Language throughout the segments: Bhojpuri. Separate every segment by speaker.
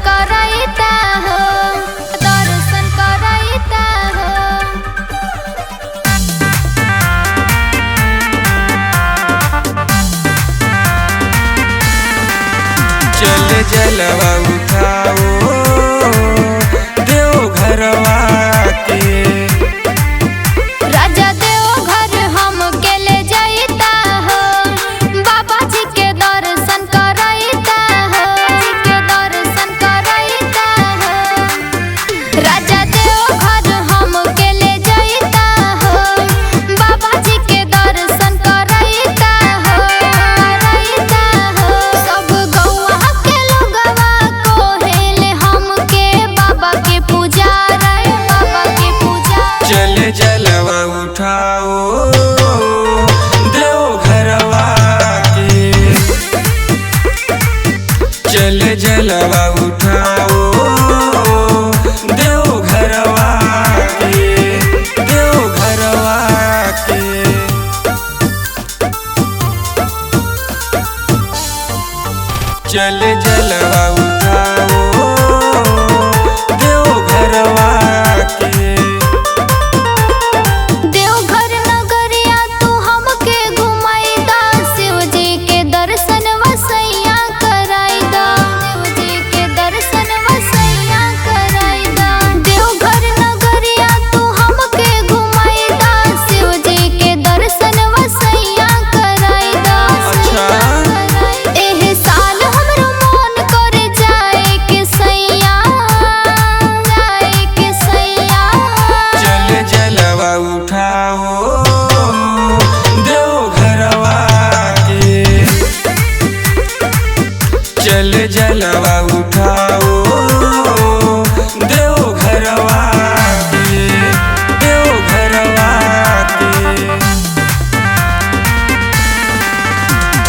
Speaker 1: करैता हो, दर्शन करैता हो।
Speaker 2: चल जलवा उठाओ देवघरवा के।
Speaker 1: राजा देवघर हम के ले जाइता हो, बाबा जी के दर्शन करैता हो, के दर्शन करैता हो। राजा देवघर हम के ले जाइता हो, बाबा जी के दर्शन करैता हो, करैता हो। सब गौआ के लोगवा कोहेले हमके बाबा के पुजारी, बाबा के पुजारी।
Speaker 2: चल जलवा उठाओ देवघरवा के। चल जलवा उठाओ देवघरवा के, देवघरवा के। चल जलवा उठाओ देवघरवा के।
Speaker 1: देवघर नगरिया तू हमके घुमाईदा, शिव जी के दर्शन वसैया कराईदा, शिव जी के दर्शन वसैया कराईदा। देवघर नगरिया तू हमके घुमाईदा, शिव जी के दर्शन वसैया कराईदा।
Speaker 2: अच्छा।
Speaker 1: एह साल हमरो मन करे जाए के सैया, जाए के सैया।
Speaker 2: चल जलवा उठाओ देवघरवा के। चल जलवा उठाओ देवघरवा के, देवघरवा के।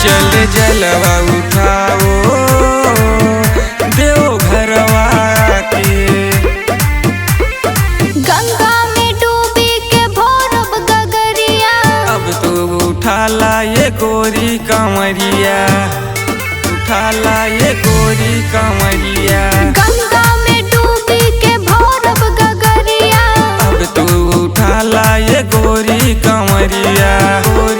Speaker 2: चल जलवा उठाओ देवघरवा के।
Speaker 1: गंगा में डूबी के भोरब गगरिया,
Speaker 2: अब तो उठाला ये गोरी कमरिया, उठाला ये गोरी कमरिया।
Speaker 1: गंगा में डूबी के भोरब गगरिया।
Speaker 2: अब तो उठाला ये गोरी कमरिया, गोरी